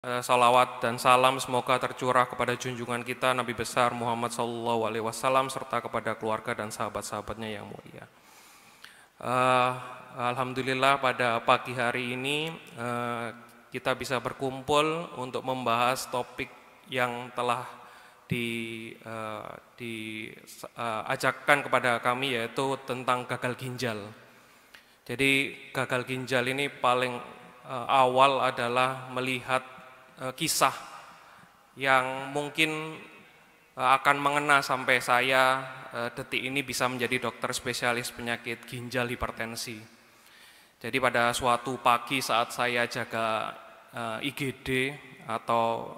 Salawat dan salam semoga tercurah kepada junjungan kita Nabi besar Muhammad SAW serta kepada keluarga dan sahabat-sahabatnya yang mulia. Alhamdulillah pada pagi hari ini kita bisa berkumpul untuk membahas topik yang telah diajakkan kepada kami, yaitu tentang gagal ginjal. Jadi gagal ginjal ini paling awal adalah melihat kisah yang mungkin akan mengena sampai saya detik ini bisa menjadi dokter spesialis penyakit ginjal hipertensi. Jadi pada suatu pagi saat saya jaga IGD atau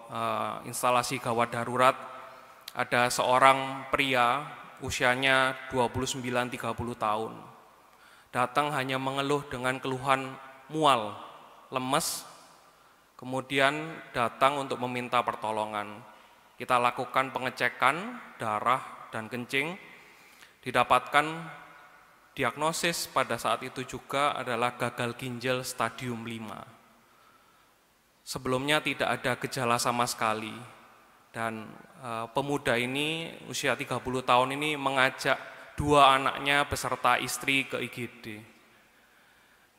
instalasi gawat darurat, ada seorang pria usianya 29-30 tahun. Datang hanya mengeluh dengan keluhan mual, lemes, kemudian datang untuk meminta pertolongan. Kita lakukan pengecekan darah dan kencing, didapatkan diagnosis pada saat itu juga adalah gagal ginjal stadium 5. Sebelumnya tidak ada gejala sama sekali, dan pemuda ini usia 30 tahun ini mengajak 2 anaknya beserta istri ke IGD.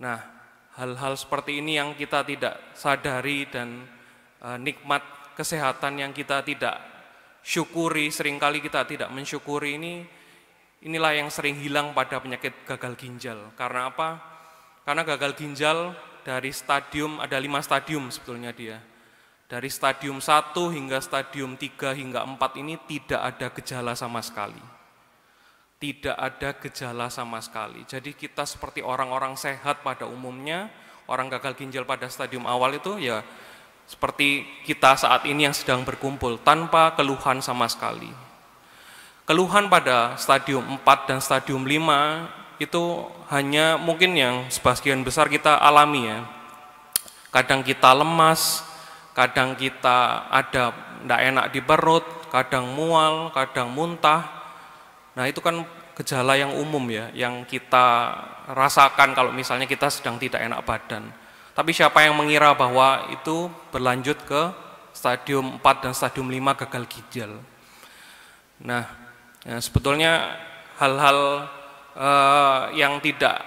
Nah, hal-hal seperti ini yang kita tidak sadari dan nikmat kesehatan yang kita tidak syukuri, seringkali kita tidak mensyukuri inilah yang sering hilang pada penyakit gagal ginjal. Karena apa? Karena gagal ginjal dari stadium, ada 5 stadium sebetulnya dia. Dari stadium 1 hingga stadium 3 hingga 4 ini tidak ada gejala sama sekali. Tidak ada gejala sama sekali. Jadi kita seperti orang-orang sehat pada umumnya, orang gagal ginjal pada stadium awal itu ya seperti kita saat ini yang sedang berkumpul tanpa keluhan sama sekali. Keluhan pada stadium 4 dan stadium 5 itu hanya mungkin yang sebagian besar kita alami ya. Kadang kita lemas, kadang kita ada tidak enak di perut, kadang mual, kadang muntah. Nah itu kan gejala yang umum ya, yang kita rasakan kalau misalnya kita sedang tidak enak badan. Tapi siapa yang mengira bahwa itu berlanjut ke stadium 4 dan stadium 5 gagal ginjal. Nah ya, sebetulnya hal-hal yang tidak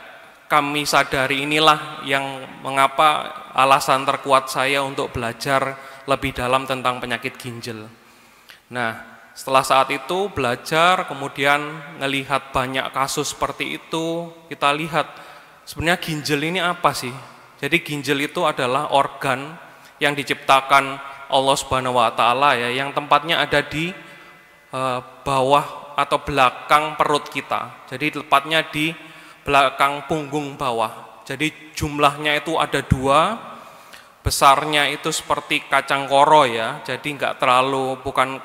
kami sadari inilah yang mengapa alasan terkuat saya untuk belajar lebih dalam tentang penyakit ginjal. Nah, setelah saat itu belajar, kemudian melihat banyak kasus seperti itu, kita lihat sebenarnya ginjal ini apa sih? Jadi ginjal itu adalah organ yang diciptakan Allah Subhanahu wa taala ya, yang tempatnya ada di bawah atau belakang perut kita. Jadi tepatnya di belakang punggung bawah. Jadi jumlahnya itu ada 2. Besarnya itu seperti kacang koro ya, jadi enggak terlalu, bukan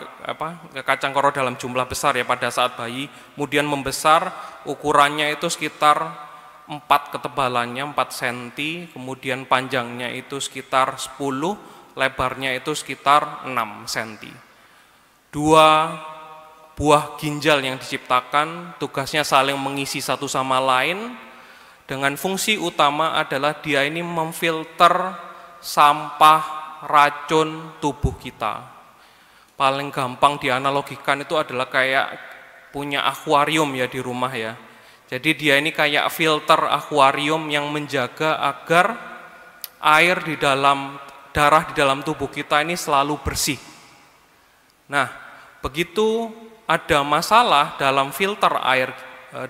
kacang koro dalam jumlah besar ya pada saat bayi, kemudian membesar, ukurannya itu sekitar 4 ketebalannya 4 cm, kemudian panjangnya itu sekitar 10, lebarnya itu sekitar 6 cm. 2 buah ginjal yang diciptakan tugasnya saling mengisi satu sama lain, dengan fungsi utama adalah dia ini memfilter sampah, racun tubuh kita. Paling gampang dianalogikan itu adalah kayak punya akuarium ya di rumah ya. Jadi dia ini kayak filter akuarium yang menjaga agar air di dalam darah di dalam tubuh kita ini selalu bersih. Nah, begitu ada masalah dalam filter air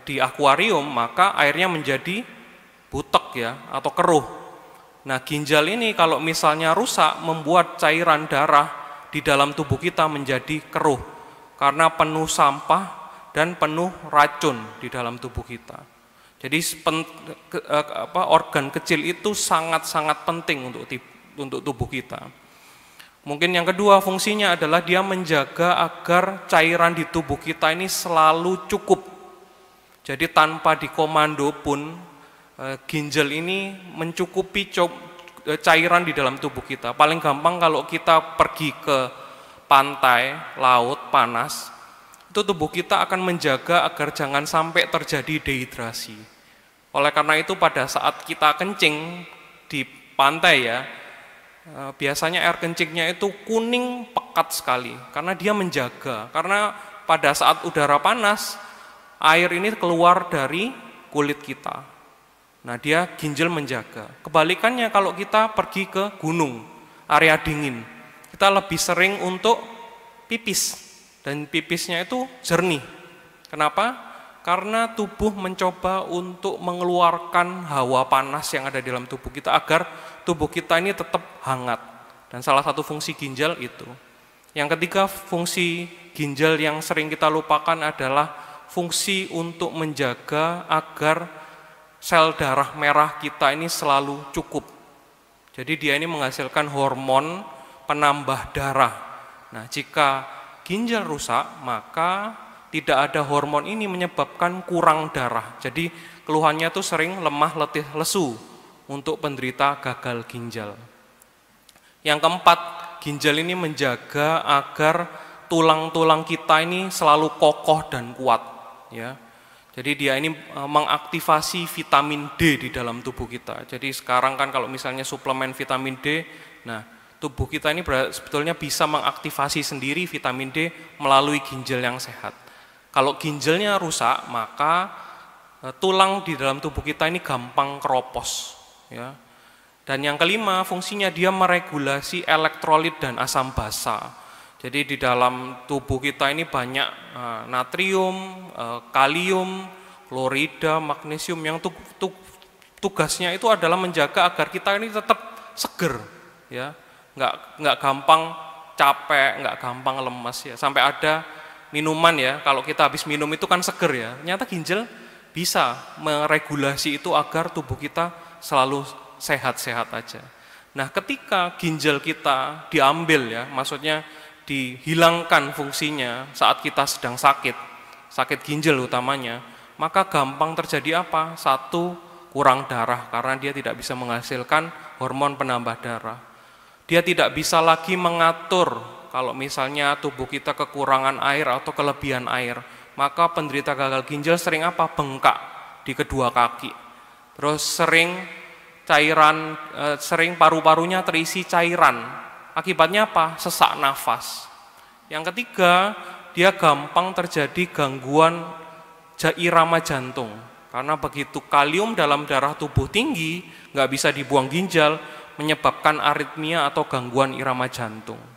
di akuarium, maka airnya menjadi butek ya atau keruh. Nah, ginjal ini kalau misalnya rusak membuat cairan darah di dalam tubuh kita menjadi keruh karena penuh sampah dan penuh racun di dalam tubuh kita. Jadi organ kecil itu sangat-sangat penting untuk tubuh kita. Mungkin yang kedua fungsinya adalah dia menjaga agar cairan di tubuh kita ini selalu cukup. Jadi tanpa dikomando pun ginjal ini mencukupi cairan di dalam tubuh kita. Paling gampang kalau kita pergi ke pantai, laut, panas, itu tubuh kita akan menjaga agar jangan sampai terjadi dehidrasi. Oleh karena itu pada saat kita kencing di pantai ya, biasanya air kencingnya itu kuning pekat sekali karena dia menjaga. Karena pada saat udara panas, air ini keluar dari kulit kita. Nah, dia ginjal menjaga. Kebalikannya kalau kita pergi ke gunung, area dingin, kita lebih sering untuk pipis. Dan pipisnya itu jernih. Kenapa? Karena tubuh mencoba untuk mengeluarkan hawa panas yang ada di dalam tubuh kita agar tubuh kita ini tetap hangat. Dan salah satu fungsi ginjal itu. Yang ketiga, fungsi ginjal yang sering kita lupakan adalah fungsi untuk menjaga agar sel darah merah kita ini selalu cukup. Jadi dia ini menghasilkan hormon penambah darah. Nah, jika ginjal rusak, maka tidak ada hormon ini menyebabkan kurang darah. Jadi keluhannya tuh sering lemah, letih, lesu untuk penderita gagal ginjal. Yang keempat, ginjal ini menjaga agar tulang-tulang kita ini selalu kokoh dan kuat. Ya. Jadi dia ini mengaktifasi vitamin D di dalam tubuh kita. Jadi sekarang kan kalau misalnya suplemen vitamin D, nah tubuh kita ini sebetulnya bisa mengaktifasi sendiri vitamin D melalui ginjal yang sehat. Kalau ginjalnya rusak, maka tulang di dalam tubuh kita ini gampang keropos. Ya. Dan yang kelima, fungsinya dia meregulasi elektrolit dan asam basa. Jadi di dalam tubuh kita ini banyak natrium, kalium, klorida, magnesium yang tugasnya itu adalah menjaga agar kita ini tetap seger. Ya. Nggak gampang capek, nggak gampang lemas. Ya. Sampai ada minuman ya, kalau kita habis minum itu kan seger ya, ternyata ginjal bisa meregulasi itu agar tubuh kita selalu sehat-sehat aja. Nah, ketika ginjal kita diambil ya, maksudnya dihilangkan fungsinya saat kita sedang sakit ginjal utamanya, maka gampang terjadi apa? Satu, kurang darah karena dia tidak bisa menghasilkan hormon penambah darah. Dia tidak bisa lagi mengatur. Kalau misalnya tubuh kita kekurangan air atau kelebihan air, maka penderita gagal ginjal sering apa? Bengkak di kedua kaki. Terus sering paru-parunya terisi cairan. Akibatnya apa? Sesak nafas. Yang ketiga, dia gampang terjadi gangguan irama jantung. Karena begitu kalium dalam darah tubuh tinggi, nggak bisa dibuang ginjal, menyebabkan aritmia atau gangguan irama jantung.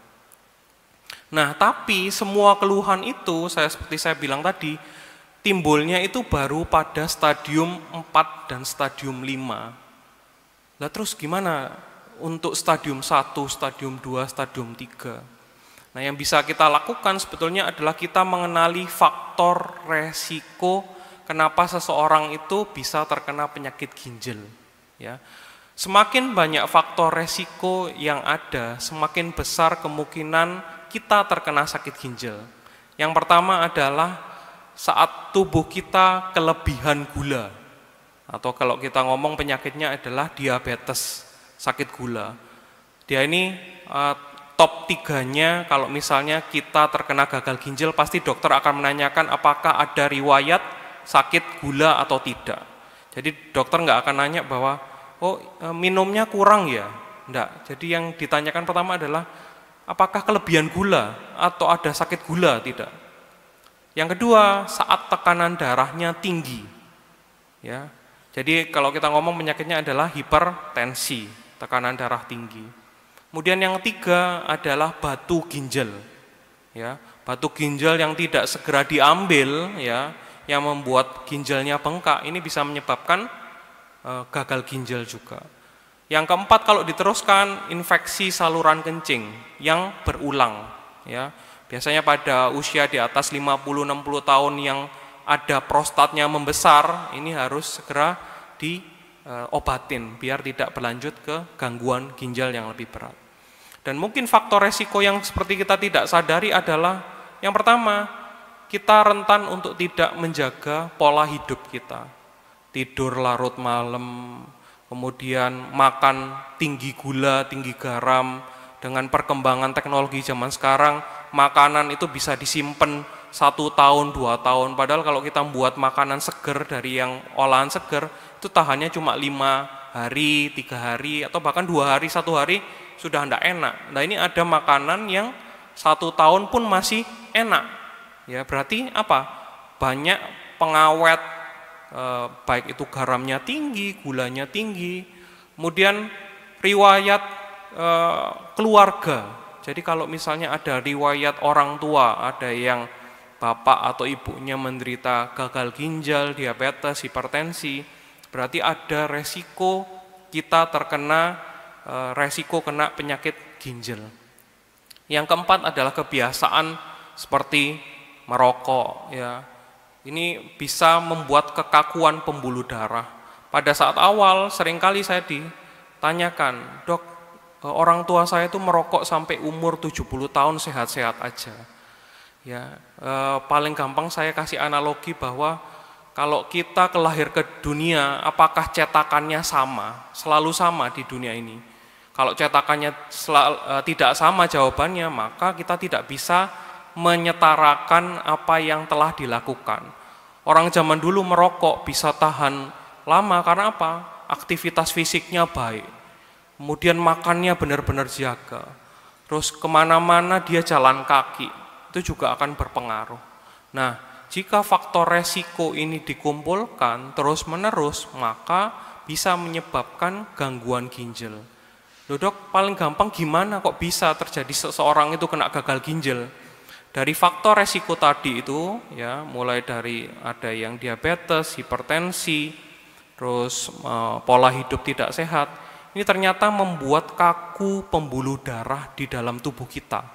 Nah, tapi semua keluhan itu, seperti saya bilang tadi, timbulnya itu baru pada stadium 4 dan stadium 5. Lah terus gimana untuk stadium 1, stadium 2, stadium 3? Nah, yang bisa kita lakukan sebetulnya adalah kita mengenali faktor resiko kenapa seseorang itu bisa terkena penyakit ginjal. Ya. Semakin banyak faktor resiko yang ada, semakin besar kemungkinan kita terkena sakit ginjal. Yang pertama adalah saat tubuh kita kelebihan gula. Atau kalau kita ngomong penyakitnya adalah diabetes, sakit gula. Dia ini top 3-nya kalau misalnya kita terkena gagal ginjal, pasti dokter akan menanyakan apakah ada riwayat sakit gula atau tidak. Jadi dokter nggak akan nanya bahwa, minumnya kurang ya. Enggak. Jadi yang ditanyakan pertama adalah, apakah kelebihan gula atau ada sakit gula? Tidak. Yang kedua, saat tekanan darahnya tinggi. Ya. Jadi kalau kita ngomong penyakitnya adalah hipertensi, tekanan darah tinggi. Kemudian yang ketiga adalah batu ginjal. Ya, batu ginjal yang tidak segera diambil ya, yang membuat ginjalnya bengkak, ini bisa menyebabkan gagal ginjal juga. Yang keempat, kalau diteruskan, infeksi saluran kencing yang berulang. Ya. Biasanya pada usia di atas 50-60 tahun yang ada prostatnya membesar, ini harus segera diobatin biar tidak berlanjut ke gangguan ginjal yang lebih berat. Dan mungkin faktor resiko yang seperti kita tidak sadari adalah, yang pertama, kita rentan untuk tidak menjaga pola hidup kita. Tidur larut malam, kemudian makan tinggi gula, tinggi garam. Dengan perkembangan teknologi zaman sekarang, makanan itu bisa disimpan 1 tahun, 2 tahun. Padahal kalau kita membuat makanan seger dari yang olahan seger, itu tahannya cuma 5 hari, 3 hari, atau bahkan 2 hari, 1 hari, sudah tidak enak. Nah ini ada makanan yang 1 tahun pun masih enak. Ya berarti apa? Banyak pengawet, baik itu garamnya tinggi, gulanya tinggi. Kemudian riwayat keluarga. Jadi kalau misalnya ada riwayat orang tua, ada yang bapak atau ibunya menderita gagal ginjal, diabetes, hipertensi, berarti ada resiko kita terkena resiko kena penyakit ginjal. Yang keempat adalah kebiasaan seperti merokok, ya. Ini bisa membuat kekakuan pembuluh darah. Pada saat awal seringkali saya ditanyakan, "Dok, orang tua saya itu merokok sampai umur 70 tahun sehat-sehat aja." Ya, paling gampang saya kasih analogi bahwa kalau kita kelahir ke dunia, apakah cetakannya sama, selalu sama di dunia ini? Kalau cetakannya tidak sama jawabannya, maka kita tidak bisa menyetarakan apa yang telah dilakukan. Orang zaman dulu merokok bisa tahan lama karena apa? Aktivitas fisiknya baik. Kemudian makannya benar-benar jaga. Terus kemana-mana dia jalan kaki, itu juga akan berpengaruh. Nah, jika faktor resiko ini dikumpulkan terus-menerus, maka bisa menyebabkan gangguan ginjal. Loh dok, paling gampang gimana kok bisa terjadi seseorang itu kena gagal ginjal? Dari faktor resiko tadi itu, ya, mulai dari ada yang diabetes, hipertensi, terus pola hidup tidak sehat, ini ternyata membuat kaku pembuluh darah di dalam tubuh kita.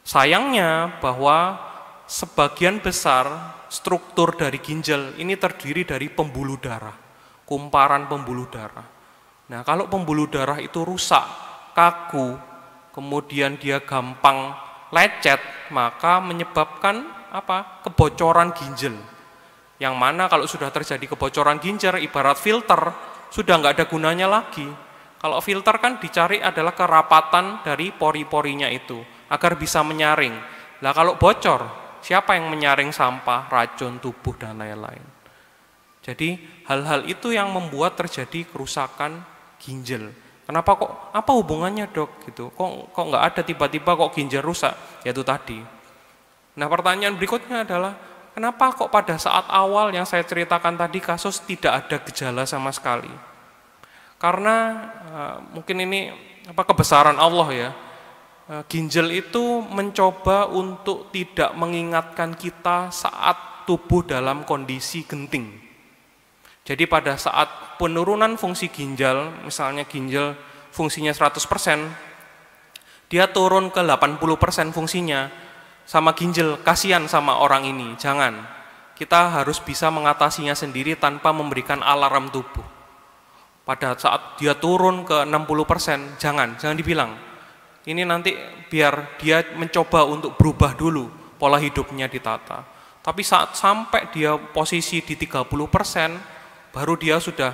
Sayangnya bahwa sebagian besar struktur dari ginjal ini terdiri dari pembuluh darah, kumparan pembuluh darah. Nah, kalau pembuluh darah itu rusak, kaku, kemudian dia gampang lecet, maka menyebabkan apa? Kebocoran ginjal. Yang mana kalau sudah terjadi kebocoran ginjal, ibarat filter, sudah nggak ada gunanya lagi. Kalau filter kan dicari adalah kerapatan dari pori-porinya itu, agar bisa menyaring. Nah, kalau bocor, siapa yang menyaring sampah, racun, tubuh, dan lain-lain. Jadi hal-hal itu yang membuat terjadi kerusakan ginjal. Kenapa kok? Apa hubungannya dok? Gitu. Kok nggak ada tiba-tiba kok ginjal rusak? Yaitu tadi. Nah pertanyaan berikutnya adalah kenapa kok pada saat awal yang saya ceritakan tadi kasus tidak ada gejala sama sekali? Karena mungkin ini kebesaran Allah ya. Ginjal itu mencoba untuk tidak mengingatkan kita saat tubuh dalam kondisi genting. Jadi pada saat penurunan fungsi ginjal, misalnya ginjal fungsinya 100%, dia turun ke 80% fungsinya, sama ginjal, kasihan sama orang ini, jangan. Kita harus bisa mengatasinya sendiri tanpa memberikan alarm tubuh. Pada saat dia turun ke 60%, jangan dibilang. Ini nanti biar dia mencoba untuk berubah dulu, pola hidupnya ditata. Tapi saat sampai dia posisi di 30%, baru dia sudah,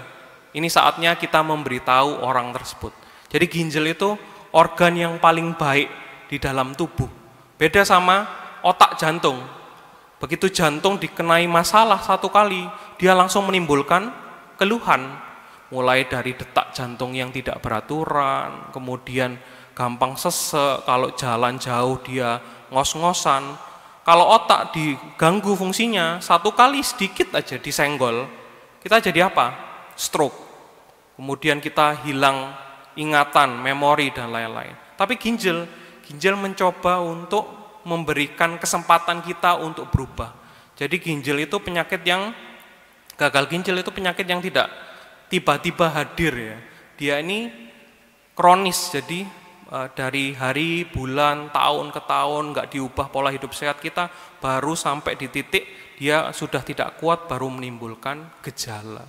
ini saatnya kita memberitahu orang tersebut. Jadi ginjal itu organ yang paling baik di dalam tubuh. Beda sama otak jantung. Begitu jantung dikenai masalah satu kali, dia langsung menimbulkan keluhan. Mulai dari detak jantung yang tidak beraturan, kemudian gampang sesek, kalau jalan jauh dia ngos-ngosan. Kalau otak diganggu fungsinya, satu kali sedikit aja disenggol, kita jadi apa? Stroke. Kemudian kita hilang ingatan, memori, dan lain-lain. Tapi ginjal mencoba untuk memberikan kesempatan kita untuk berubah. Jadi ginjal itu penyakit yang, gagal ginjal itu penyakit yang tidak tiba-tiba hadir ya. Dia ini kronis, jadi dari hari, bulan, tahun ke tahun nggak diubah pola hidup sehat kita, baru sampai di titik dia sudah tidak kuat baru menimbulkan gejala.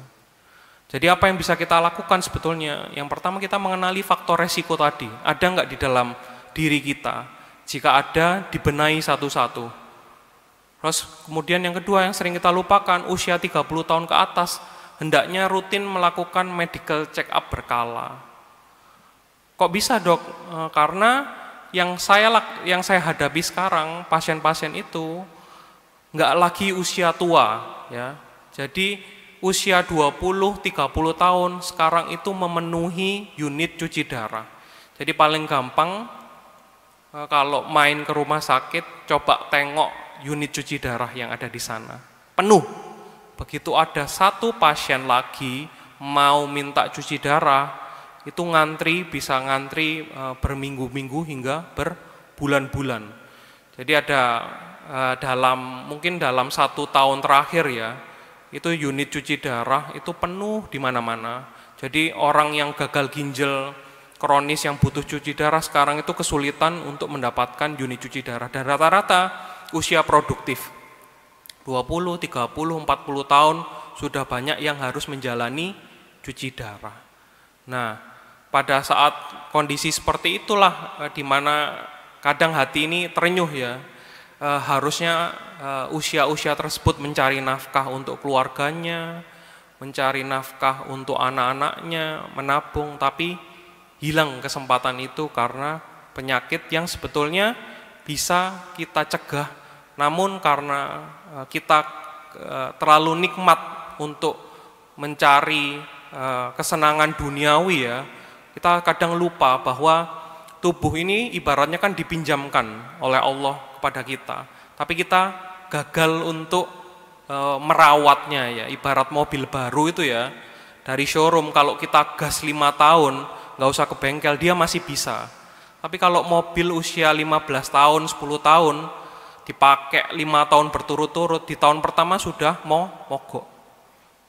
Jadi apa yang bisa kita lakukan sebetulnya? Yang pertama kita mengenali faktor resiko tadi, ada nggak di dalam diri kita? Jika ada, dibenahi satu-satu. Terus kemudian yang kedua yang sering kita lupakan, usia 30 tahun ke atas, hendaknya rutin melakukan medical check up berkala. Kok bisa dok? Karena yang saya hadapi sekarang, pasien-pasien itu nggak lagi usia tua, ya. Jadi usia 20-30 tahun sekarang itu memenuhi unit cuci darah. Jadi paling gampang kalau main ke rumah sakit, coba tengok unit cuci darah yang ada di sana. Penuh. Begitu ada satu pasien lagi mau minta cuci darah, itu ngantri, bisa ngantri berminggu-minggu hingga berbulan-bulan. Jadi ada mungkin dalam 1 tahun terakhir ya, itu unit cuci darah itu penuh di mana-mana. Jadi orang yang gagal ginjal kronis yang butuh cuci darah sekarang itu kesulitan untuk mendapatkan unit cuci darah. Dan rata-rata usia produktif 20, 30, 40 tahun sudah banyak yang harus menjalani cuci darah. Nah, pada saat kondisi seperti itulah di mana kadang hati ini terenyuh ya. Harusnya usia-usia tersebut mencari nafkah untuk keluarganya, mencari nafkah untuk anak-anaknya, menabung, tapi hilang kesempatan itu karena penyakit yang sebetulnya bisa kita cegah, namun karena kita terlalu nikmat untuk mencari kesenangan duniawi ya, kita kadang lupa bahwa tubuh ini ibaratnya kan dipinjamkan oleh Allah kepada kita, tapi kita gagal untuk merawatnya ya. Ibarat mobil baru itu ya, dari showroom kalau kita gas 5 tahun nggak usah ke bengkel, dia masih bisa. Tapi kalau mobil usia 15 tahun, 10 tahun, dipakai 5 tahun berturut-turut, di tahun pertama sudah mau mogok.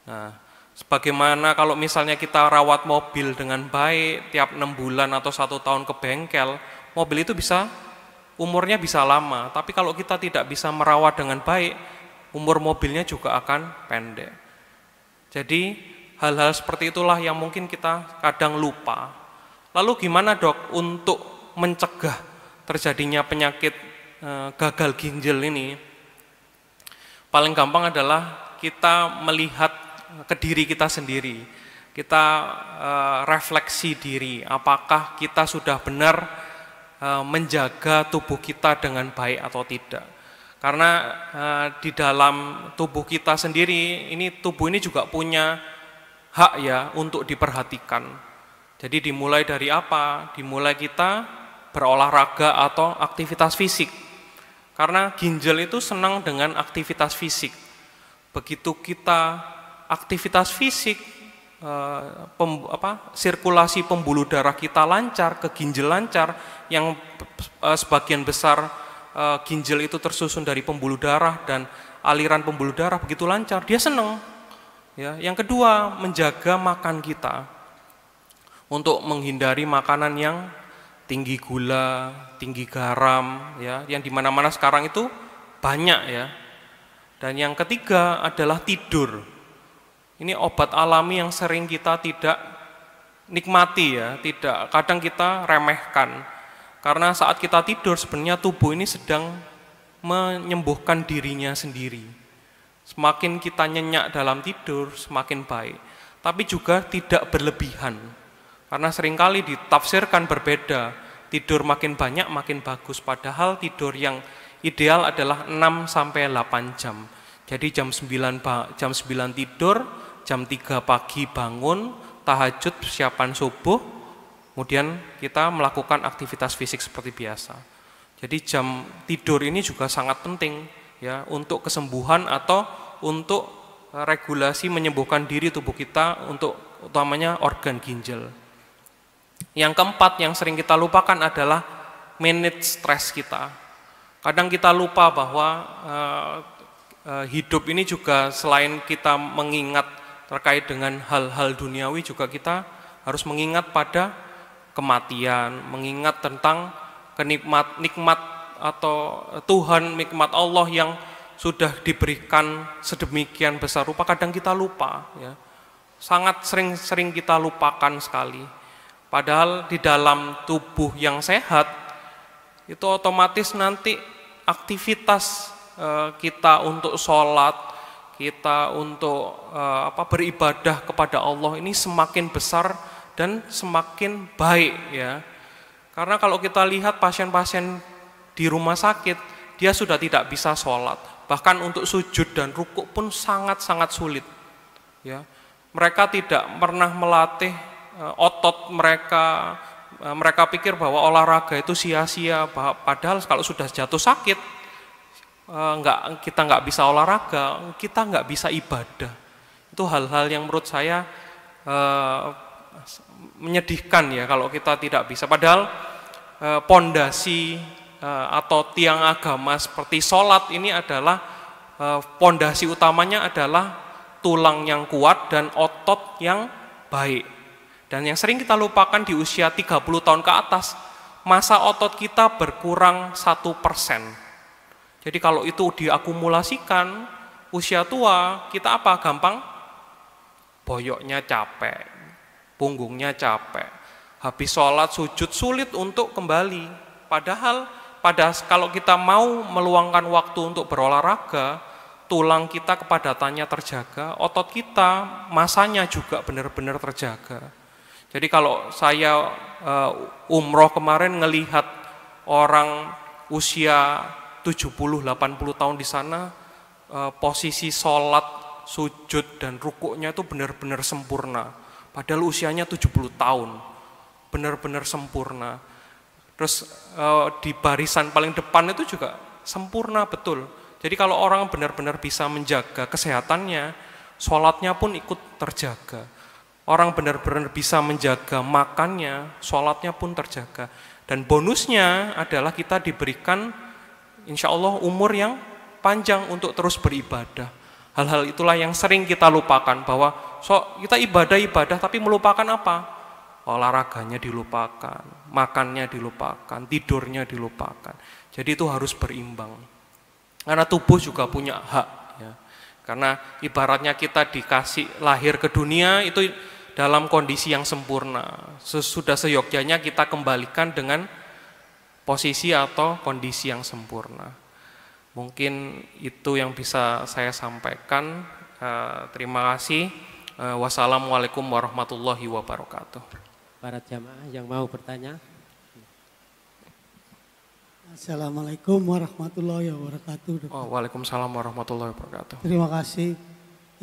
Nah, sebagaimana kalau misalnya kita rawat mobil dengan baik, tiap 6 bulan atau 1 tahun ke bengkel, mobil itu umurnya bisa lama. Tapi kalau kita tidak bisa merawat dengan baik, umur mobilnya juga akan pendek. Jadi hal-hal seperti itulah yang mungkin kita kadang lupa. Lalu gimana dok untuk mencegah terjadinya penyakit gagal ginjal ini? Paling gampang adalah kita melihat ke diri kita sendiri. Kita refleksi diri, apakah kita sudah benar menjaga tubuh kita dengan baik atau tidak. Karena di dalam tubuh kita sendiri, tubuh ini juga punya hak ya untuk diperhatikan. Jadi dimulai dari apa? Dimulai kita berolahraga atau aktivitas fisik. Karena ginjal itu senang dengan aktivitas fisik. Begitu kita aktivitas fisik, sirkulasi pembuluh darah kita lancar, ke ginjal lancar, yang sebagian besar ginjal itu tersusun dari pembuluh darah dan aliran pembuluh darah begitu lancar, dia senang. Ya, yang kedua, menjaga makan kita. Untuk menghindari makanan yang tinggi gula, tinggi garam, ya, yang dimana-mana sekarang itu banyak ya. Dan yang ketiga adalah tidur. Ini obat alami yang sering kita tidak nikmati ya, kadang kita remehkan. Karena saat kita tidur sebenarnya tubuh ini sedang menyembuhkan dirinya sendiri. Semakin kita nyenyak dalam tidur, semakin baik. Tapi juga tidak berlebihan. Karena seringkali ditafsirkan berbeda, tidur makin banyak makin bagus, padahal tidur yang ideal adalah 6-8 jam. Jadi jam 9 tidur, jam 3 pagi bangun, tahajud, persiapan subuh, kemudian kita melakukan aktivitas fisik seperti biasa. Jadi jam tidur ini juga sangat penting ya untuk kesembuhan atau untuk regulasi menyembuhkan diri tubuh kita, untuk utamanya organ ginjal. Yang keempat yang sering kita lupakan adalah manage stres kita. Kadang kita lupa bahwa hidup ini juga selain kita mengingat terkait dengan hal-hal duniawi, juga kita harus mengingat pada kematian, mengingat tentang nikmat atau Tuhan, nikmat Allah yang sudah diberikan sedemikian besar rupa. Kadang kita lupa ya. Sangat sering kita lupakan sekali. Padahal di dalam tubuh yang sehat, itu otomatis nanti aktivitas kita untuk sholat, kita untuk beribadah kepada Allah ini semakin besar dan semakin baik ya. Karena kalau kita lihat pasien-pasien di rumah sakit, dia sudah tidak bisa sholat. Bahkan untuk sujud dan rukuk pun sangat-sangat sulit. Ya. Mereka tidak pernah melatih otot mereka, mereka pikir bahwa olahraga itu sia-sia, padahal kalau sudah jatuh sakit, kita nggak bisa olahraga, kita nggak bisa ibadah. Itu hal-hal yang menurut saya menyedihkan ya kalau kita tidak bisa. Padahal pondasi atau tiang agama seperti sholat ini adalah pondasi utamanya adalah tulang yang kuat dan otot yang baik. Dan yang sering kita lupakan di usia 30 tahun ke atas, masa otot kita berkurang 1%. Jadi kalau itu diakumulasikan, usia tua kita apa? Gampang boyoknya capek, punggungnya capek, habis sholat sujud sulit untuk kembali. Padahal kalau kita mau meluangkan waktu untuk berolahraga, tulang kita kepadatannya terjaga, otot kita masanya juga benar-benar terjaga. Jadi kalau saya umroh kemarin ngelihat orang usia 70-80 tahun di sana, posisi sholat, sujud, dan rukuknya itu benar-benar sempurna. Padahal usianya 70 tahun, benar-benar sempurna. Terus di barisan paling depan itu juga sempurna betul. Jadi kalau orang benar-benar bisa menjaga kesehatannya, sholatnya pun ikut terjaga. Orang benar-benar bisa menjaga makannya, sholatnya pun terjaga. Dan bonusnya adalah kita diberikan insya Allah umur yang panjang untuk terus beribadah. Hal-hal itulah yang sering kita lupakan, bahwa kita ibadah tapi melupakan apa? Olahraganya dilupakan, makannya dilupakan, tidurnya dilupakan. Jadi itu harus berimbang. Karena tubuh juga punya hak. Ya. Karena ibaratnya kita dikasih lahir ke dunia itu dalam kondisi yang sempurna. Sudah seyogyanya kita kembalikan dengan posisi atau kondisi yang sempurna. Mungkin itu yang bisa saya sampaikan. Terima kasih. Wassalamualaikum warahmatullahi wabarakatuh. Para jamaah yang mau bertanya. Assalamualaikum warahmatullahi wabarakatuh. Waalaikumsalam warahmatullahi wabarakatuh. Terima kasih.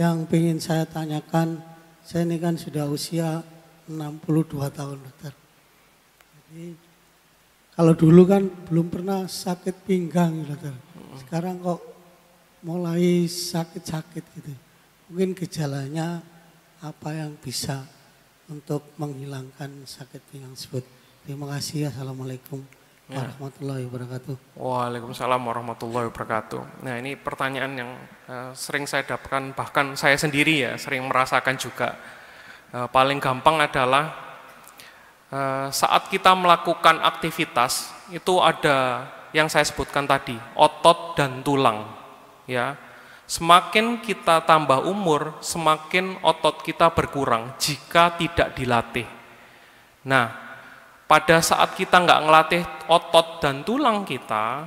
Yang ingin saya tanyakan, saya ini kan sudah usia 62 tahun, dokter. Jadi kalau dulu kan belum pernah sakit pinggang, dokter. Sekarang kok mulai sakit-sakit gitu. Mungkin gejalanya apa yang bisa untuk menghilangkan sakit pinggang tersebut. Terima kasih. Assalamualaikum warahmatullahi wabarakatuh. Waalaikumsalam warahmatullahi wabarakatuh. Nah, ini pertanyaan yang sering saya dapatkan, bahkan saya sendiri ya sering merasakan juga. Paling gampang adalah saat kita melakukan aktivitas itu ada yang saya sebutkan tadi, otot dan tulang. Ya, semakin kita tambah umur, semakin otot kita berkurang jika tidak dilatih. Nah, pada saat kita nggak ngelatih otot dan tulang kita,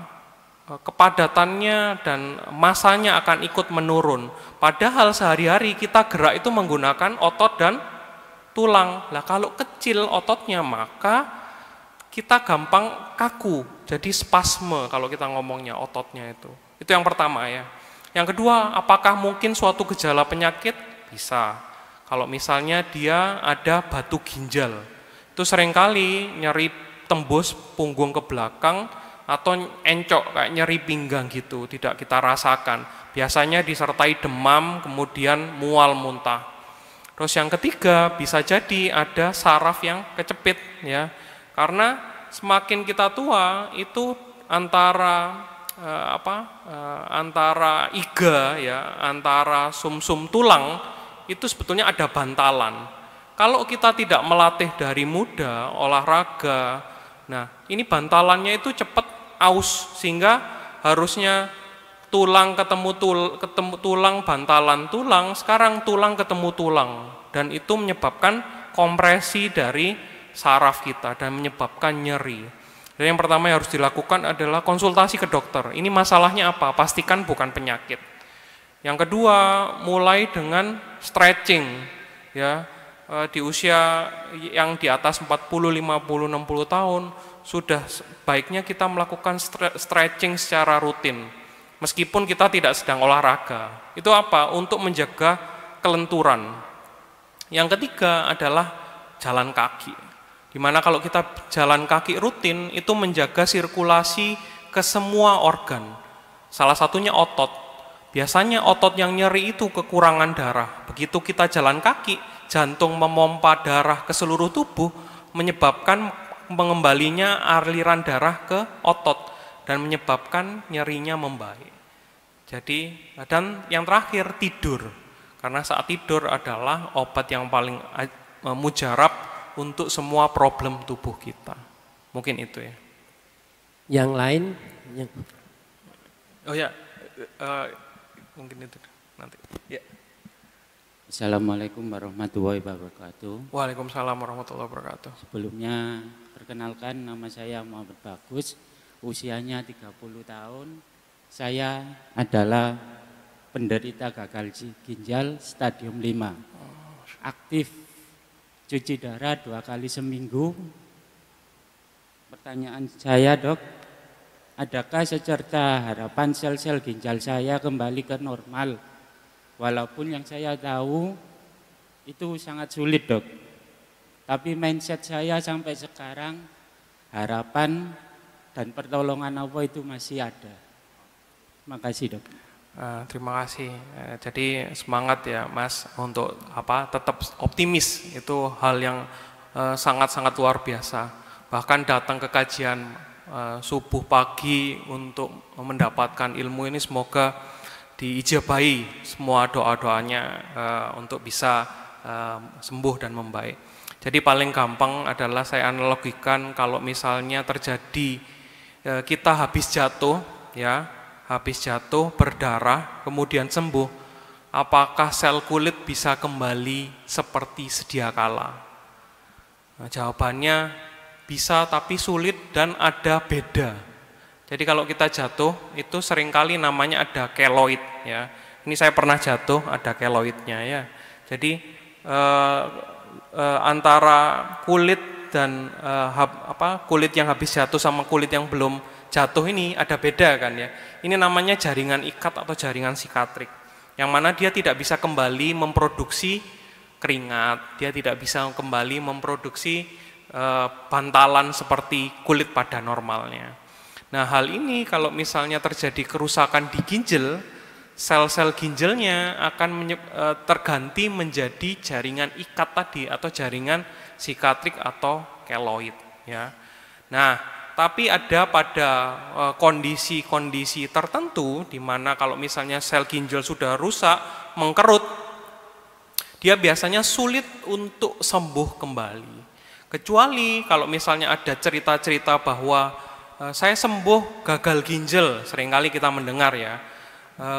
kepadatannya dan masanya akan ikut menurun. Padahal sehari-hari kita gerak itu menggunakan otot dan tulang. Lah kalau kecil ototnya maka kita gampang kaku, jadi spasme kalau kita ngomongnya ototnya itu. Itu yang pertama ya. Yang kedua, apakah mungkin suatu gejala penyakit? Bisa. Kalau misalnya dia ada batu ginjal. Itu seringkali nyeri tembus punggung ke belakang atau encok kayak nyeri pinggang gitu, tidak kita rasakan. Biasanya disertai demam, kemudian mual muntah. Terus yang ketiga bisa jadi ada saraf yang kecepit ya. Karena semakin kita tua itu antara antara iga ya, antara sumsum tulang itu sebetulnya ada bantalan. Kalau kita tidak melatih dari muda, olahraga, nah ini bantalannya itu cepat aus, sehingga harusnya tulang ketemu tulang, bantalan tulang, sekarang tulang ketemu tulang. Dan itu menyebabkan kompresi dari saraf kita dan menyebabkan nyeri. Jadi yang pertama yang harus dilakukan adalah konsultasi ke dokter. Ini masalahnya apa? Pastikan bukan penyakit. Yang kedua, mulai dengan stretching, ya. Di usia yang di atas 40, 50, 60 tahun sudah baiknya kita melakukan stretching secara rutin meskipun kita tidak sedang olahraga. Itu apa? Untuk menjaga kelenturan. Yang ketiga adalah jalan kaki. Dimana kalau kita jalan kaki rutin itu menjaga sirkulasi ke semua organ. Salah satunya otot. Biasanya otot yang nyeri itu kekurangan darah. Begitu kita jalan kaki, jantung memompa darah ke seluruh tubuh, menyebabkan mengembalinya aliran darah ke otot dan menyebabkan nyerinya membaik. Jadi, dan yang terakhir tidur. Karena saat tidur adalah obat yang paling mujarab untuk semua problem tubuh kita. Mungkin itu ya. Yang lain? Oh ya, mungkin itu nanti. Ya. Assalamualaikum warahmatullahi wabarakatuh. Waalaikumsalam warahmatullahi wabarakatuh. Sebelumnya perkenalkan, nama saya Muhammad Bagus, usianya 30 tahun. Saya adalah penderita gagal ginjal stadium 5. Aktif cuci darah 2 kali seminggu. Pertanyaan saya, Dok, adakah secerca harapan sel-sel ginjal saya kembali ke normal? Walaupun yang saya tahu itu sangat sulit, Dok. Tapi mindset saya sampai sekarang, harapan dan pertolongan Allah itu masih ada. Terima kasih, Dok. Terima kasih. Jadi semangat ya Mas untuk tetap optimis, itu hal yang sangat-sangat luar biasa. Bahkan datang ke kajian subuh pagi untuk mendapatkan ilmu ini semoga diijabahi semua doa-doanya untuk bisa sembuh dan membaik. Jadi paling gampang adalah saya analogikan kalau misalnya terjadi kita habis jatuh ya. Habis jatuh, berdarah, kemudian sembuh, apakah sel kulit bisa kembali seperti sedia kala? Nah, jawabannya bisa, tapi sulit dan ada beda. Jadi kalau kita jatuh, itu seringkali namanya ada keloid. Ya. Ini saya pernah jatuh, ada keloidnya. Ya. Jadi antara kulit dan kulit yang habis jatuh sama kulit yang belum jatuh ini ada beda kan ya. Ini namanya jaringan ikat atau jaringan sikatrik. Yang mana dia tidak bisa kembali memproduksi keringat, dia tidak bisa kembali memproduksi bantalan seperti kulit pada normalnya. Nah, hal ini kalau misalnya terjadi kerusakan di ginjal, sel-sel ginjalnya akan terganti menjadi jaringan ikat tadi atau jaringan sikatrik atau keloid ya. Nah, tapi ada pada kondisi-kondisi tertentu di mana kalau misalnya sel ginjal sudah rusak, mengkerut, dia biasanya sulit untuk sembuh kembali. Kecuali kalau misalnya ada cerita-cerita bahwa saya sembuh gagal ginjal, seringkali kita mendengar ya.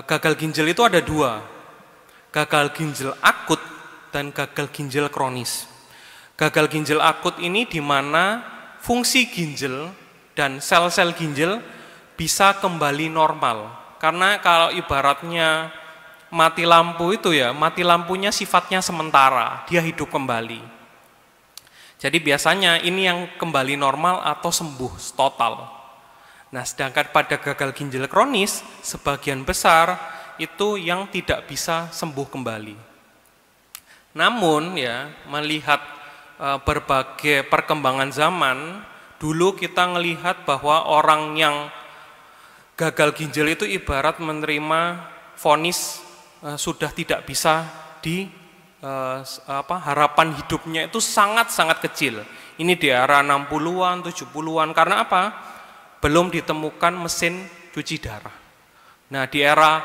Gagal ginjal itu ada 2, gagal ginjal akut dan gagal ginjal kronis. Gagal ginjal akut ini di mana fungsi ginjal dan sel-sel ginjal bisa kembali normal. Karena kalau ibaratnya mati lampu itu ya, mati lampunya sifatnya sementara, dia hidup kembali. Jadi biasanya ini yang kembali normal atau sembuh total. Nah, sedangkan pada gagal ginjal kronis, sebagian besar itu yang tidak bisa sembuh kembali. Namun ya, melihat berbagai perkembangan zaman, dulu kita melihat bahwa orang yang gagal ginjal itu ibarat menerima vonis sudah tidak bisa harapan hidupnya itu sangat-sangat kecil. Ini di era 60-an, 70-an, karena apa? Belum ditemukan mesin cuci darah. Nah, di era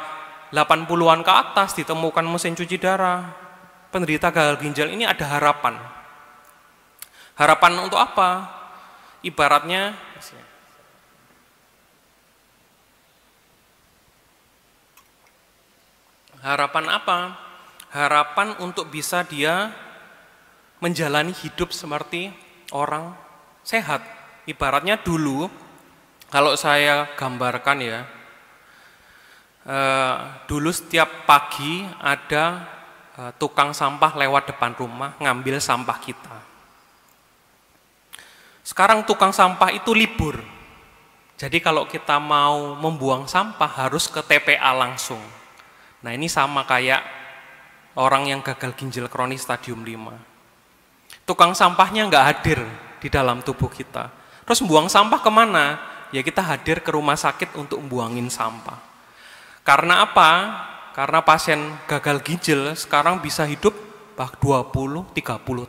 80-an ke atas ditemukan mesin cuci darah. Penderita gagal ginjal ini ada harapan. Harapan untuk apa? Ibaratnya harapan apa? Harapan untuk bisa dia menjalani hidup seperti orang sehat. Ibaratnya dulu, kalau saya gambarkan ya, dulu setiap pagi ada tukang sampah lewat depan rumah ngambil sampah kita. Sekarang tukang sampah itu libur. Jadi kalau kita mau membuang sampah harus ke TPA langsung. Nah, ini sama kayak orang yang gagal ginjal kronis stadium 5. Tukang sampahnya nggak hadir di dalam tubuh kita. Terus buang sampah kemana? Ya kita hadir ke rumah sakit untuk buangin sampah. Karena apa? Karena pasien gagal ginjal sekarang bisa hidup 20-30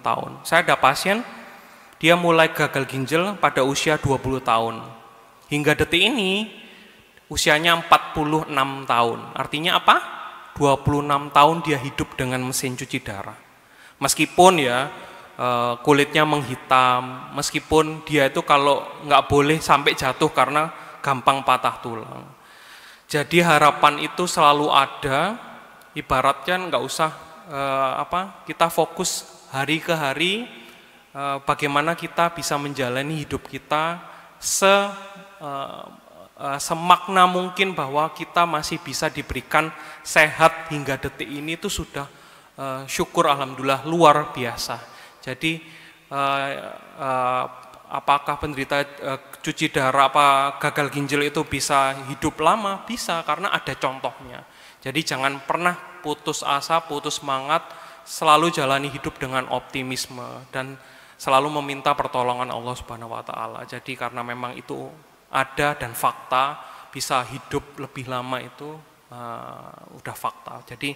tahun. Saya ada pasien, dia mulai gagal ginjal pada usia 20 tahun. Hingga detik ini, usianya 46 tahun. Artinya apa? 26 tahun dia hidup dengan mesin cuci darah. Meskipun ya, kulitnya menghitam, meskipun dia itu kalau nggak boleh sampai jatuh karena gampang patah tulang. Jadi harapan itu selalu ada, ibaratnya nggak usah kita fokus hari ke hari, bagaimana kita bisa menjalani hidup kita semakna mungkin bahwa kita masih bisa diberikan sehat hingga detik ini itu sudah syukur alhamdulillah luar biasa. Jadi apakah penderita cuci darah gagal ginjal itu bisa hidup lama? Bisa, karena ada contohnya. Jadi jangan pernah putus asa, putus semangat, selalu jalani hidup dengan optimisme dan selalu meminta pertolongan Allah Subhanahu wa taala. Jadi karena memang itu ada dan fakta, bisa hidup lebih lama itu udah fakta. Jadi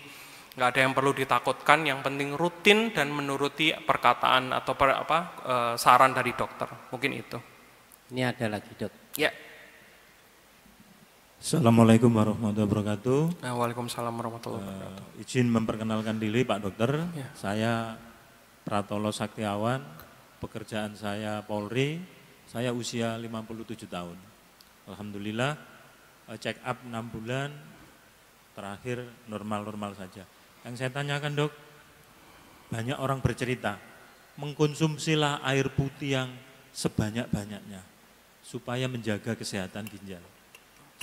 nggak ada yang perlu ditakutkan, yang penting rutin dan menuruti perkataan atau saran dari dokter. Mungkin itu. Ini ada lagi, Dok. Ya. Assalamualaikum warahmatullahi wabarakatuh. Waalaikumsalam warahmatullahi wabarakatuh. Izin memperkenalkan diri Pak Dokter. Ya. Saya Pratolo Saktiawan, pekerjaan saya Polri. Saya usia 57 tahun. Alhamdulillah check up 6 bulan, terakhir normal-normal saja. Yang saya tanyakan, Dok, banyak orang bercerita, mengkonsumsilah air putih yang sebanyak-banyaknya supaya menjaga kesehatan ginjal.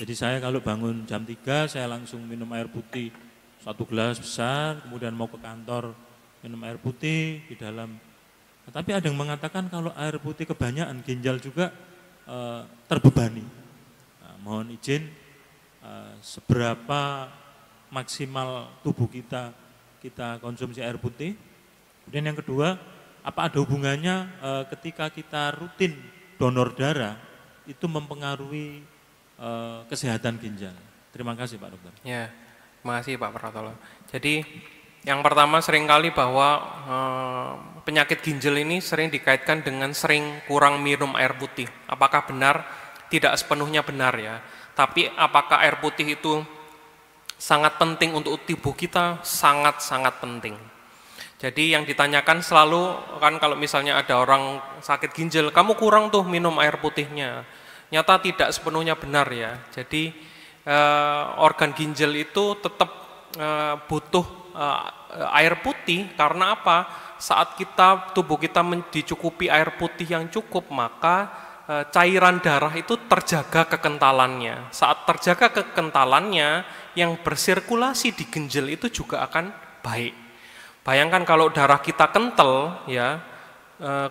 Jadi saya kalau bangun jam 3, saya langsung minum air putih 1 gelas besar, kemudian mau ke kantor minum air putih di dalam. Tapi ada yang mengatakan kalau air putih kebanyakan ginjal juga terbebani. Nah, mohon izin, seberapa maksimal tubuh kita konsumsi air putih. Kemudian yang kedua, apa ada hubungannya ketika kita rutin donor darah itu mempengaruhi kesehatan ginjal? Terima kasih Pak Dokter. Ya, terima kasih Pak Pratolo. Jadi yang pertama seringkali bahwa penyakit ginjal ini sering dikaitkan dengan sering kurang minum air putih. Apakah benar? Tidak sepenuhnya benar ya. Tapi apakah air putih itu sangat penting untuk tubuh kita? Sangat-sangat penting. Jadi yang ditanyakan selalu kan kalau misalnya ada orang sakit ginjal, kamu kurang tuh minum air putihnya. Nyata tidak sepenuhnya benar ya. Jadi organ ginjal itu tetap butuh air putih karena apa? Saat tubuh kita dicukupi air putih yang cukup, maka cairan darah itu terjaga kekentalannya. Saat terjaga kekentalannya, yang bersirkulasi di ginjal itu juga akan baik. Bayangkan kalau darah kita kental, ya,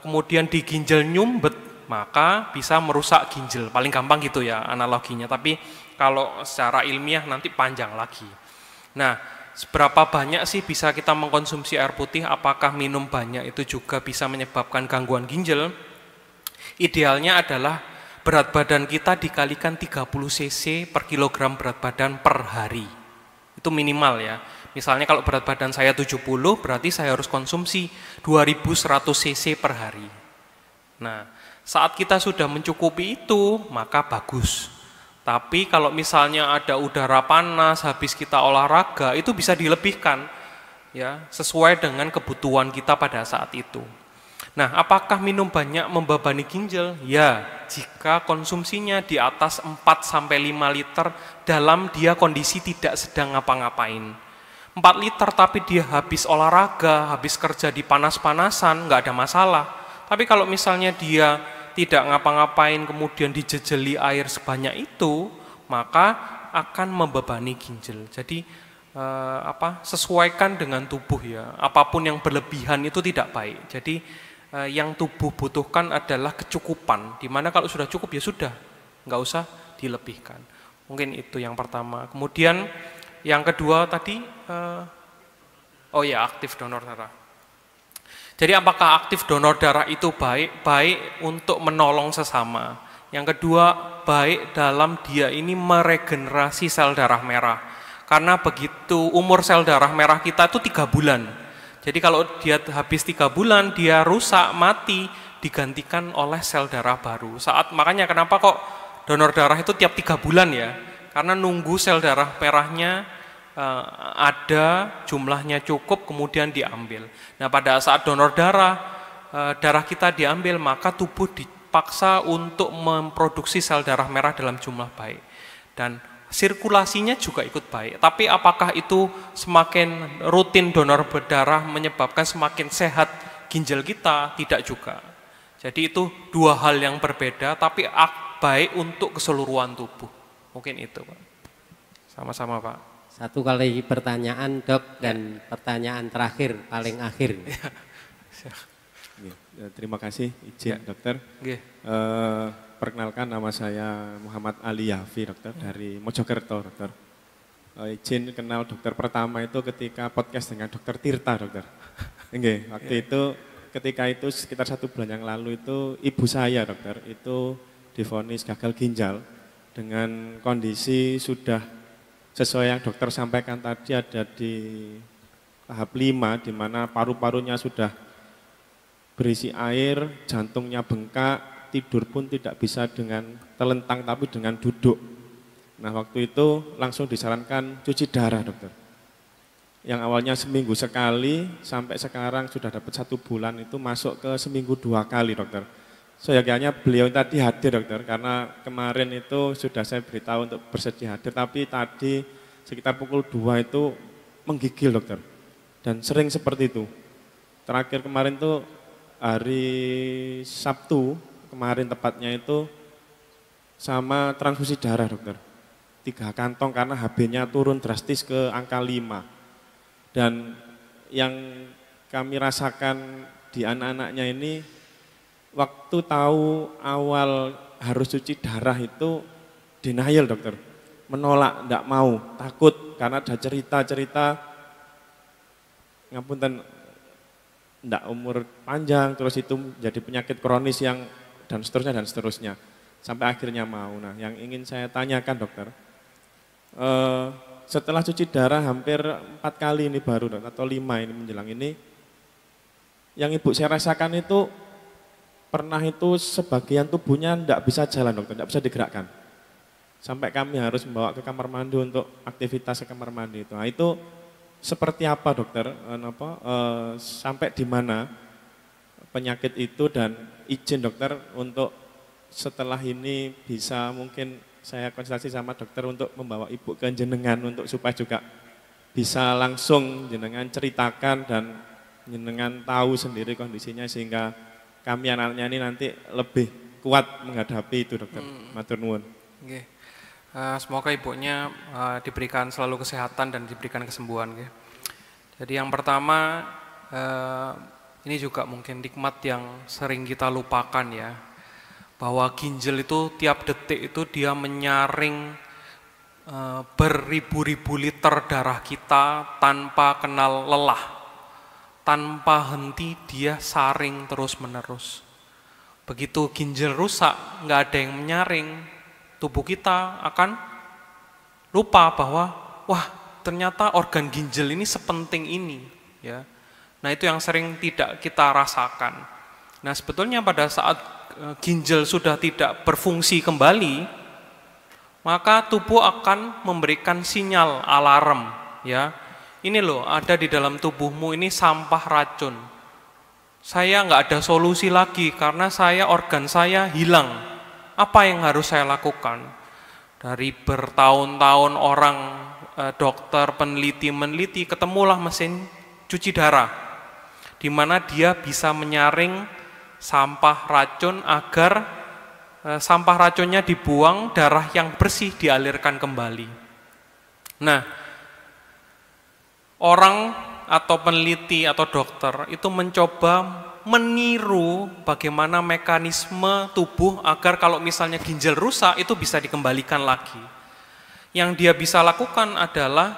kemudian di ginjal nyumbet, maka bisa merusak ginjal. Paling gampang gitu ya analoginya. Tapi kalau secara ilmiah nanti panjang lagi. Nah, seberapa banyak sih bisa kita mengkonsumsi air putih? Apakah minum banyak itu juga bisa menyebabkan gangguan ginjal? Idealnya adalah berat badan kita dikalikan 30 cc per kilogram berat badan per hari. Itu minimal ya. Misalnya kalau berat badan saya 70, berarti saya harus konsumsi 2100 cc per hari. Nah, saat kita sudah mencukupi itu, maka bagus. Tapi kalau misalnya ada udara panas, habis kita olahraga, itu bisa dilebihkan ya, sesuai dengan kebutuhan kita pada saat itu. Nah, apakah minum banyak membebani ginjal? Ya, jika konsumsinya di atas 4-5 liter dalam dia kondisi tidak sedang ngapa-ngapain. 4 liter tapi dia habis olahraga, habis kerja di panas-panasan, nggak ada masalah. Tapi kalau misalnya dia tidak ngapa-ngapain kemudian dijejeli air sebanyak itu, maka akan membebani ginjal. Jadi sesuaikan dengan tubuh ya. Apapun yang berlebihan itu tidak baik. Jadi yang tubuh butuhkan adalah kecukupan. Dimana kalau sudah cukup ya sudah, nggak usah dilebihkan. Mungkin itu yang pertama. Kemudian yang kedua tadi, aktif donor darah. Jadi apakah aktif donor darah itu baik? Baik untuk menolong sesama. Yang kedua, baik dalam dia ini meregenerasi sel darah merah. Karena begitu umur sel darah merah kita itu 3 bulan. Jadi kalau dia habis 3 bulan, dia rusak, mati, digantikan oleh sel darah baru. Makanya kenapa kok donor darah itu tiap 3 bulan ya? Karena nunggu sel darah merahnya ada, jumlahnya cukup, kemudian diambil. Nah pada saat donor darah, darah kita diambil, maka tubuh dipaksa untuk memproduksi sel darah merah dalam jumlah baik. Dan sirkulasinya juga ikut baik. Tapi apakah itu semakin rutin donor berdarah menyebabkan semakin sehat ginjal kita? Tidak juga. Jadi itu dua hal yang berbeda, tapi baik untuk keseluruhan tubuh. Mungkin itu Pak. Sama-sama Pak. Satu kali pertanyaan Dok, dan pertanyaan terakhir, paling akhir. Terima kasih izin dokter. Perkenalkan, nama saya Muhammad Ali Yafi dokter, dari Mojokerto dokter. Izin kenal dokter pertama itu ketika podcast dengan dokter Tirta dokter. Waktu itu ketika itu sekitar 1 bulan yang lalu itu ibu saya dokter itu divonis gagal ginjal dengan kondisi sudah sesuai yang dokter sampaikan tadi, ada di tahap 5 di mana paru-parunya sudah berisi air, jantungnya bengkak, tidur pun tidak bisa dengan telentang tapi dengan duduk. Nah waktu itu langsung disarankan cuci darah dokter. Yang awalnya seminggu sekali sampai sekarang sudah dapat 1 bulan itu masuk ke seminggu 2 kali dokter. Sayangnya beliau tadi hadir dokter, karena kemarin itu sudah saya beritahu untuk bersedia hadir, tapi tadi sekitar pukul 2 itu menggigil dokter. Dan sering seperti itu. Terakhir kemarin itu hari Sabtu, kemarin tepatnya itu sama transfusi darah dokter. 3 kantong karena HB-nya turun drastis ke angka 5. Dan yang kami rasakan di anak-anaknya ini, waktu tahu awal harus cuci darah itu denial dokter, menolak, tidak mau, takut karena ada cerita-cerita ngapunten tidak umur panjang, terus itu jadi penyakit kronis yang dan seterusnya sampai akhirnya mau. Nah yang ingin saya tanyakan dokter, setelah cuci darah hampir 4 kali ini baru atau 5 ini menjelang ini, yang ibu saya rasakan itu pernah itu sebagian tubuhnya tidak bisa jalan dokter, tidak bisa digerakkan. Sampai kami harus membawa ke kamar mandi untuk aktivitas ke kamar mandi itu. Nah itu seperti apa dokter, sampai di mana penyakit itu, dan izin dokter untuk setelah ini bisa mungkin saya konsultasi sama dokter untuk membawa ibu ke jenengan untuk supaya juga bisa langsung jenengan ceritakan dan jenengan tahu sendiri kondisinya sehingga kami anak-anaknya ini nanti lebih kuat menghadapi itu dokter. Matur nuwun. Semoga ibunya diberikan selalu kesehatan dan diberikan kesembuhan. Jadi yang pertama, ini juga mungkin nikmat yang sering kita lupakan ya, bahwa ginjal itu tiap detik itu dia menyaring beribu-ribu liter darah kita tanpa kenal lelah. Tanpa henti dia saring terus-menerus. Begitu ginjal rusak, nggak ada yang menyaring, tubuh kita akan lupa bahwa wah ternyata organ ginjal ini sepenting ini. Ya. Nah itu yang sering tidak kita rasakan. Nah sebetulnya pada saat ginjal sudah tidak berfungsi kembali, maka tubuh akan memberikan sinyal alarm. Ya. Ini loh, ada di dalam tubuhmu ini sampah racun. Saya nggak ada solusi lagi karena organ saya hilang. Apa yang harus saya lakukan? Dari bertahun-tahun orang, dokter, peneliti, ketemulah mesin cuci darah. Di mana dia bisa menyaring sampah racun agar sampah racunnya dibuang, darah yang bersih dialirkan kembali. Nah, orang atau peneliti atau dokter itu mencoba meniru bagaimana mekanisme tubuh agar kalau misalnya ginjal rusak itu bisa dikembalikan lagi. Yang dia bisa lakukan adalah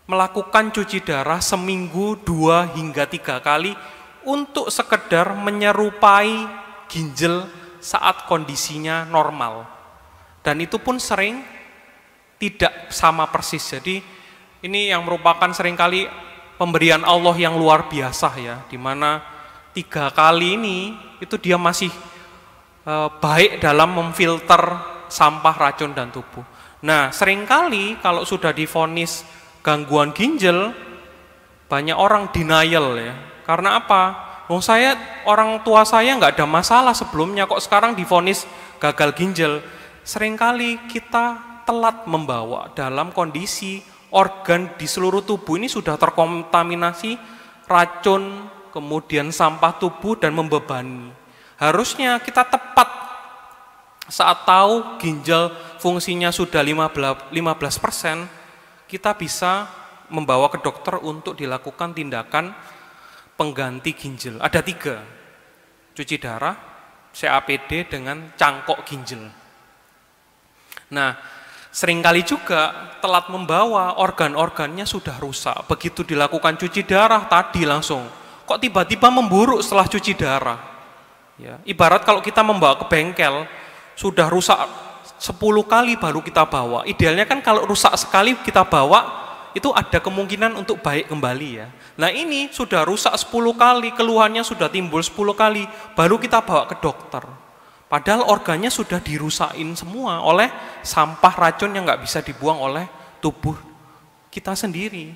melakukan cuci darah seminggu 2 hingga 3 kali untuk sekedar menyerupai ginjal saat kondisinya normal. Dan itu pun sering tidak sama persis. Jadi ini yang merupakan seringkali pemberian Allah yang luar biasa ya, di mana 3 kali ini itu dia masih baik dalam memfilter sampah, racun dan tubuh. Nah, seringkali kalau sudah divonis gangguan ginjal, banyak orang denial ya. Karena apa? Oh, orang tua saya nggak ada masalah sebelumnya, kok sekarang divonis gagal ginjal. Seringkali kita telat membawa dalam kondisi organ di seluruh tubuh ini sudah terkontaminasi racun, kemudian sampah tubuh dan membebani. Harusnya kita tepat saat tahu ginjal fungsinya sudah 15%, kita bisa membawa ke dokter untuk dilakukan tindakan pengganti ginjal. Ada 3, cuci darah, CAPD dengan cangkok ginjal. Nah, seringkali juga telat membawa, organ-organnya sudah rusak. Begitu dilakukan cuci darah tadi langsung, kok tiba-tiba memburuk setelah cuci darah. Ya, ibarat kalau kita membawa ke bengkel, sudah rusak 10 kali baru kita bawa. Idealnya kan kalau rusak sekali kita bawa, itu ada kemungkinan untuk baik kembali ya. Nah ini sudah rusak 10 kali, keluhannya sudah timbul 10 kali, baru kita bawa ke dokter. Padahal organnya sudah dirusakin semua oleh sampah racun yang nggak bisa dibuang oleh tubuh kita sendiri.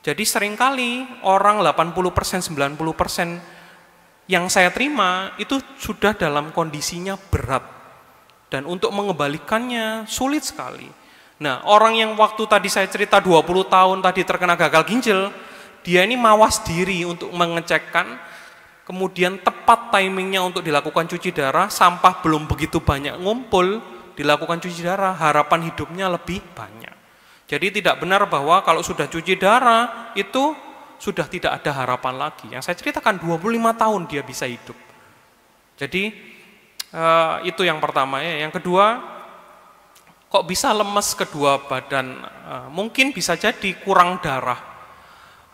Jadi seringkali orang 80%, 90% yang saya terima itu sudah dalam kondisinya berat. Dan untuk mengembalikannya sulit sekali. Nah, orang yang waktu tadi saya cerita 20 tahun tadi terkena gagal ginjal, dia ini mawas diri untuk mengecekkan, kemudian tepat timingnya untuk dilakukan cuci darah, sampah belum begitu banyak ngumpul, dilakukan cuci darah, harapan hidupnya lebih banyak. Jadi tidak benar bahwa kalau sudah cuci darah, itu sudah tidak ada harapan lagi. Yang saya ceritakan 25 tahun dia bisa hidup. Jadi, itu yang pertama ya. Yang kedua, kok bisa lemes kedua badan? Mungkin bisa jadi kurang darah.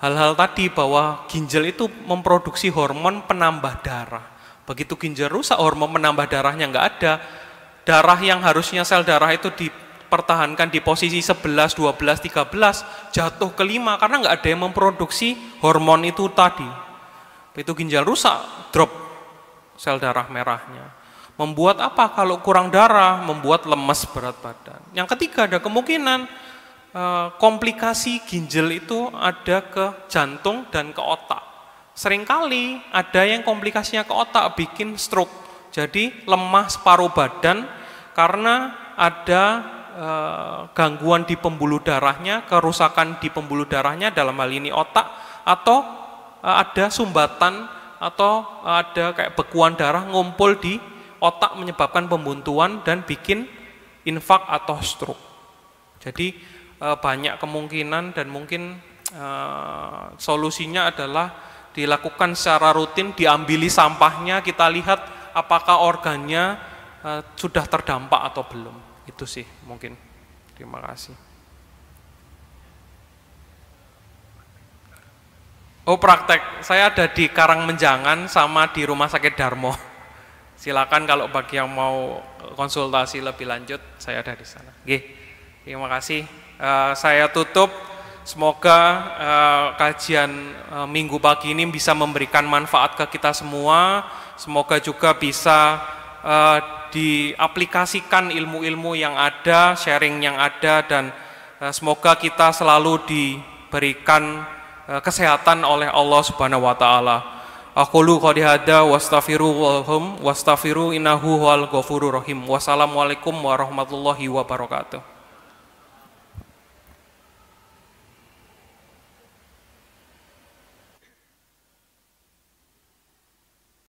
Hal-hal tadi bahwa ginjal itu memproduksi hormon penambah darah. Begitu ginjal rusak, hormon penambah darahnya nggak ada. Darah yang harusnya sel darah itu dipertahankan di posisi 11, 12, 13, jatuh ke 5 karena nggak ada yang memproduksi hormon itu tadi. Begitu ginjal rusak, drop sel darah merahnya. Membuat apa kalau kurang darah? Membuat lemes berat badan. Yang ketiga ada kemungkinan komplikasi ginjal itu ada ke jantung dan ke otak. Seringkali ada yang komplikasinya ke otak bikin stroke. Jadi lemah separuh badan karena ada gangguan di pembuluh darahnya, kerusakan di pembuluh darahnya dalam hal ini otak, atau ada sumbatan atau ada kayak bekuan darah ngumpul di otak menyebabkan pembuntuan dan bikin infak atau stroke. Jadi banyak kemungkinan dan mungkin solusinya adalah dilakukan secara rutin, diambili sampahnya, kita lihat apakah organnya sudah terdampak atau belum. Itu sih mungkin. Terima kasih. Oh, praktek. Saya ada di Karangmenjangan sama di Rumah Sakit Darmo. Silakan kalau bagi yang mau konsultasi lebih lanjut, saya ada di sana. Oke, terima kasih. Saya tutup. Semoga kajian minggu pagi ini bisa memberikan manfaat ke kita semua. Semoga juga bisa diaplikasikan ilmu-ilmu yang ada, sharing yang ada, dan semoga kita selalu diberikan kesehatan oleh Allah Subhanahu wa taala. Aqulu qouli hadza wastaghfiru innahu huwal ghafurur rahim. Wassalamualaikum warahmatullahi wabarakatuh.